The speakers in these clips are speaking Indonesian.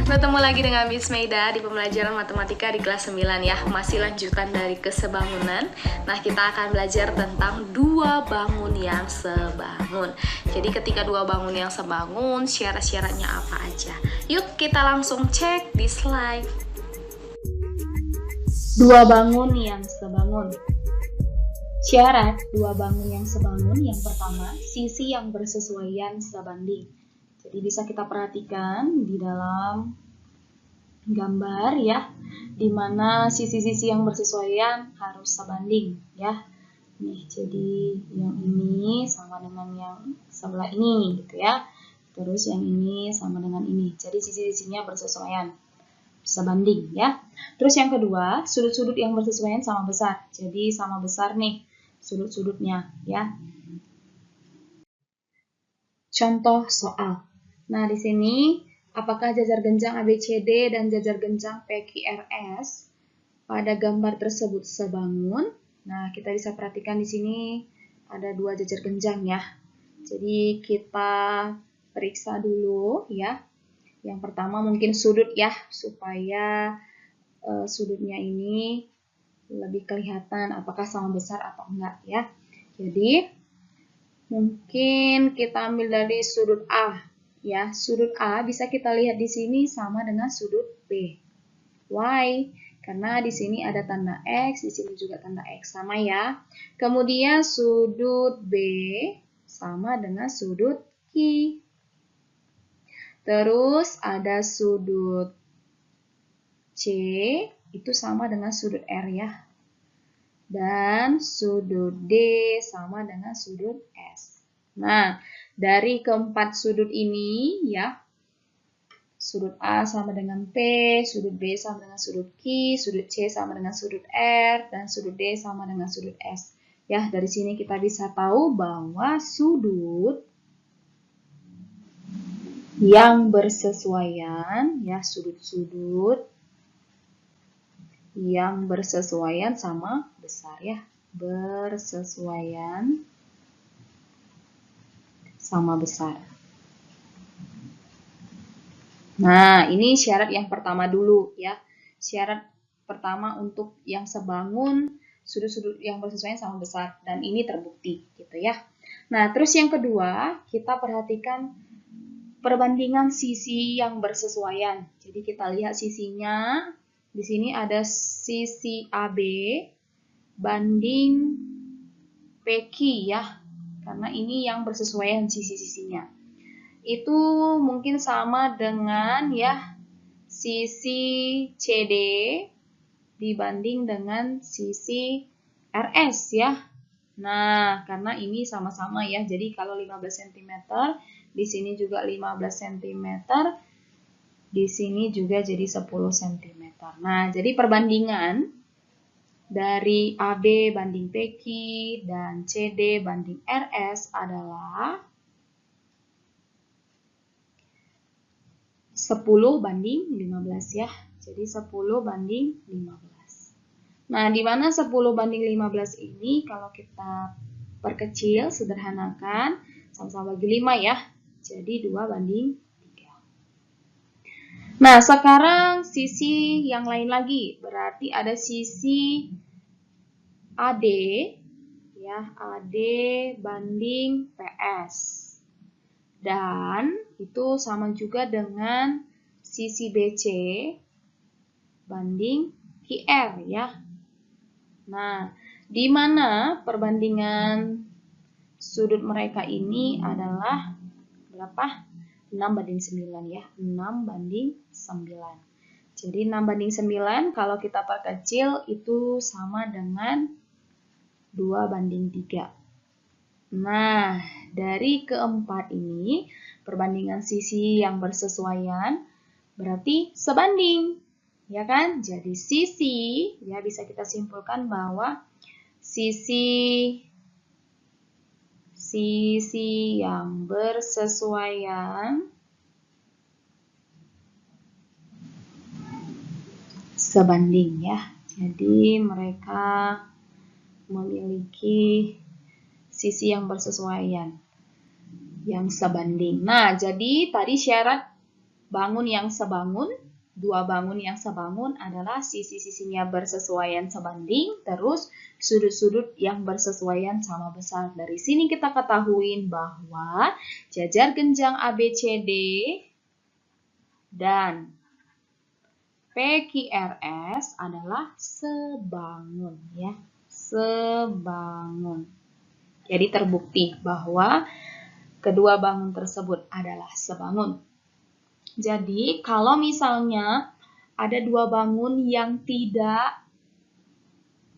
Bertemu lagi dengan Miss Meida di pembelajaran matematika di kelas 9 ya. Masih lanjutan dari kesebangunan. Nah, kita akan belajar tentang dua bangun yang sebangun. Jadi ketika dua bangun yang sebangun, syarat-syaratnya apa aja? Yuk kita langsung cek di slide. Dua bangun yang sebangun. Syarat dua bangun yang sebangun, yang pertama, sisi yang bersesuaian sebanding. Jadi bisa kita perhatikan di dalam gambar ya, di mana sisi-sisi yang bersesuaian harus sebanding ya. Nih, jadi yang ini sama dengan yang sebelah ini gitu ya. Terus yang ini sama dengan ini. Jadi sisi-sisinya bersesuaian, sebanding ya. Terus yang kedua, sudut-sudut yang bersesuaian sama besar. Jadi sama besar nih sudut-sudutnya ya. Contoh soal. Nah, di sini apakah jajar genjang ABCD dan jajar genjang PQRS pada gambar tersebut sebangun? Nah, kita bisa perhatikan di sini ada dua jajar genjang ya. Jadi kita periksa dulu ya. Yang pertama mungkin sudut ya, supaya sudutnya ini lebih kelihatan apakah sama besar atau enggak ya. Jadi mungkin kita ambil dari sudut A ya. Sudut A bisa kita lihat di sini sama dengan sudut B. Why? Karena di sini ada tanda X, di sini juga tanda X, sama ya. Kemudian sudut B sama dengan sudut Q. Terus ada sudut C, itu sama dengan sudut R ya. Dan sudut D sama dengan sudut S. Nah, dari keempat sudut ini ya, sudut A sama dengan P, sudut B sama dengan sudut Q, sudut C sama dengan sudut R, dan sudut D sama dengan sudut S. Ya, dari sini kita bisa tahu bahwa sudut yang bersesuaian, ya, sudut-sudut yang bersesuaian sama besar ya, bersesuaian sama besar. Nah, ini syarat yang pertama dulu ya. Syarat pertama untuk yang sebangun, sudut-sudut yang bersesuaian sama besar, dan ini terbukti gitu ya. Nah, terus yang kedua, kita perhatikan perbandingan sisi yang bersesuaian. Jadi kita lihat sisinya. Di sini ada sisi AB banding PQ ya, karena ini yang bersesuaian sisi-sisinya. Itu mungkin sama dengan ya sisi CD dibanding dengan sisi RS ya. Nah, karena ini sama-sama ya. Jadi kalau 15 cm, di sini juga 15 cm, di sini juga jadi 10 cm. Nah, jadi perbandingan dari AB banding PQ dan CD banding RS adalah 10 banding 15 ya. Jadi 10 banding 15. Nah, di mana 10 banding 15 ini kalau kita perkecil, sederhanakan, sama-sama bagi 5 ya. Jadi 2 banding 3. Nah, sekarang sisi yang lain lagi. Berarti ada sisi AD ya, AD banding PS. Dan itu sama juga dengan sisi BC banding QR ya. Nah, di mana perbandingan sudut mereka ini adalah berapa? 6 banding 9 ya. 6 banding 9. Jadi 6 banding 9 kalau kita perkecil itu sama dengan 2 banding 3. Nah, dari keempat ini perbandingan sisi yang bersesuaian berarti sebanding. Ya kan? Jadi sisi ya bisa kita simpulkan bahwa sisi yang bersesuaian sebanding ya. Jadi mereka memiliki sisi yang bersesuaian, yang sebanding. Nah, jadi tadi syarat bangun yang sebangun, dua bangun yang sebangun adalah sisi-sisinya bersesuaian sebanding, terus sudut-sudut yang bersesuaian sama besar. Dari sini kita ketahui bahwa jajar genjang ABCD dan PQRS adalah sebangun, ya, sebangun. Jadi terbukti bahwa kedua bangun tersebut adalah sebangun. Jadi kalau misalnya ada dua bangun yang tidak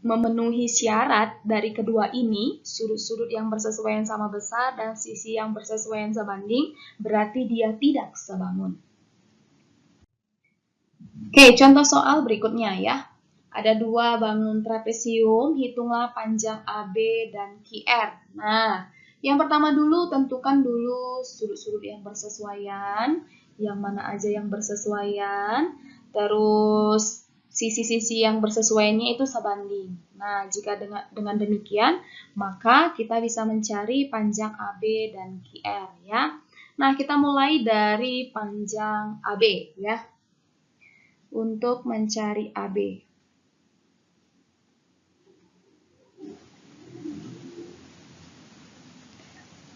memenuhi syarat dari kedua ini, sudut-sudut yang bersesuaian sama besar dan sisi yang bersesuaian sebanding, berarti dia tidak sebangun. Oke, contoh soal berikutnya ya. Ada dua bangun trapesium, hitunglah panjang AB dan QR. Nah, yang pertama dulu tentukan dulu sudut-sudut yang bersesuaian, yang mana aja yang bersesuaian, terus sisi-sisi yang bersesuaiannya itu sebanding. Nah, jika dengan demikian, maka kita bisa mencari panjang AB dan QR ya. Nah, kita mulai dari panjang AB ya. Untuk mencari AB.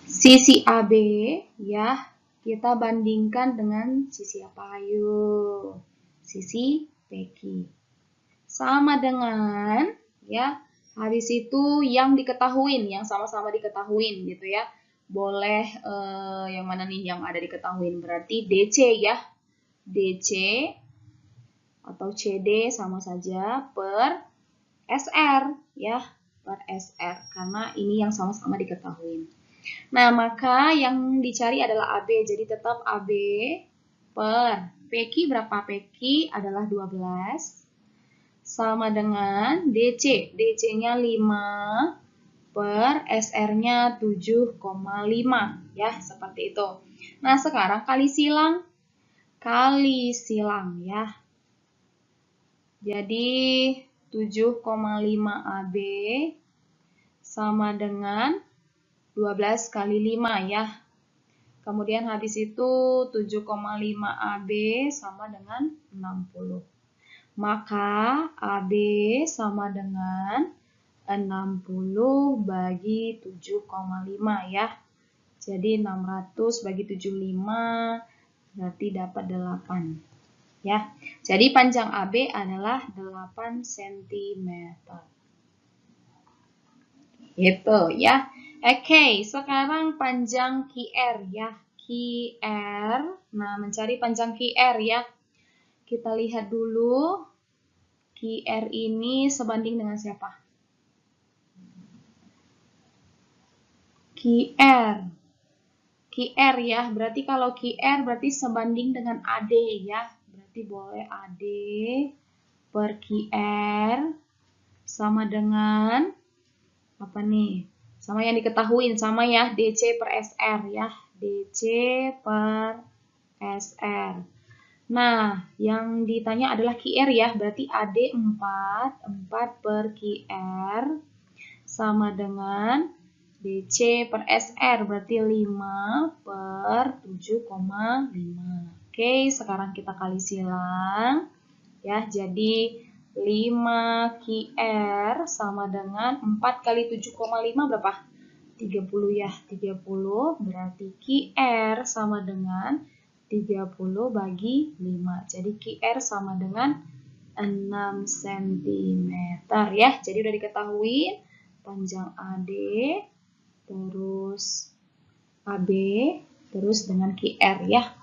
Sisi AB ya, kita bandingkan dengan sisi apa? Ayo, sisi PQ. Sama dengan ya, habis itu yang diketahuin, yang sama-sama diketahuin gitu ya. Boleh yang mana nih yang ada diketahuin? Berarti DC ya. DC atau CD sama saja per SR ya, per SR karena ini yang sama-sama diketahui. Nah, maka yang dicari adalah AB, jadi tetap AB per PQ berapa? PQ adalah 12 sama dengan DC, DC-nya 5 per SR-nya 7,5 ya, seperti itu. Nah, sekarang kali silang ya. Jadi 7,5 AB sama dengan 12 kali 5 ya. Kemudian habis itu 7,5 AB sama dengan 60. Maka AB sama dengan 60 bagi 7,5 ya. Jadi 600 bagi 75 berarti dapat 8. Ya. Jadi panjang AB adalah 8 cm. Gitu ya. Oke, sekarang panjang QR ya. QR. Nah, mencari panjang QR ya. Kita lihat dulu. QR ini sebanding dengan siapa? QR. QR ya. Berarti kalau QR berarti sebanding dengan AD ya. Berarti boleh AD per QR sama dengan apa nih? Sama yang diketahuin, sama ya, DC per SR ya. DC per SR. Nah, yang ditanya adalah QR ya, berarti AD 4 per QR sama dengan DC per SR, berarti 5 per 7,5. Oke, sekarang kita kali silang. Ya, jadi 5 QR sama dengan 4 kali 7,5 berapa? 30 ya. 30 berarti QR sama dengan 30 bagi 5. Jadi QR sama dengan 6 cm ya. Jadi udah diketahui panjang AD terus AB terus dengan QR ya.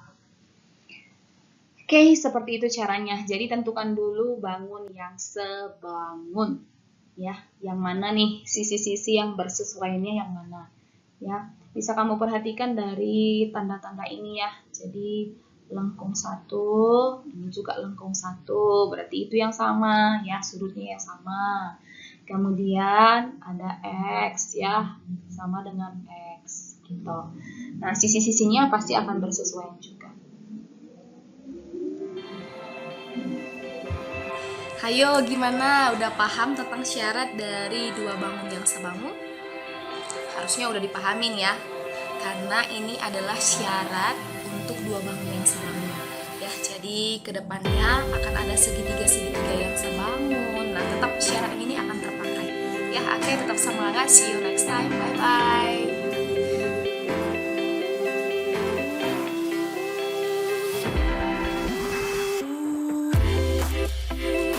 Oke, seperti itu caranya. Jadi tentukan dulu bangun yang sebangun. Ya, yang mana nih sisi-sisi yang bersesuaiannya yang mana. Ya, bisa kamu perhatikan dari tanda-tanda ini ya. Jadi lengkung 1, ini juga lengkung 1. Berarti itu yang sama ya, sudutnya yang sama. Kemudian ada X ya, sama dengan X gitu. Nah, sisi-sisinya pasti akan bersesuaian juga. Hayo, gimana? Udah paham tentang syarat dari dua bangun yang sebangun? Harusnya udah dipahamin ya, karena ini adalah syarat untuk dua bangun yang sebangun. Jadi kedepannya akan ada segitiga-segitiga yang sebangun. Nah, tetap syarat ini akan terpakai. Ya, oke, tetap semangat. See you next time. Bye-bye.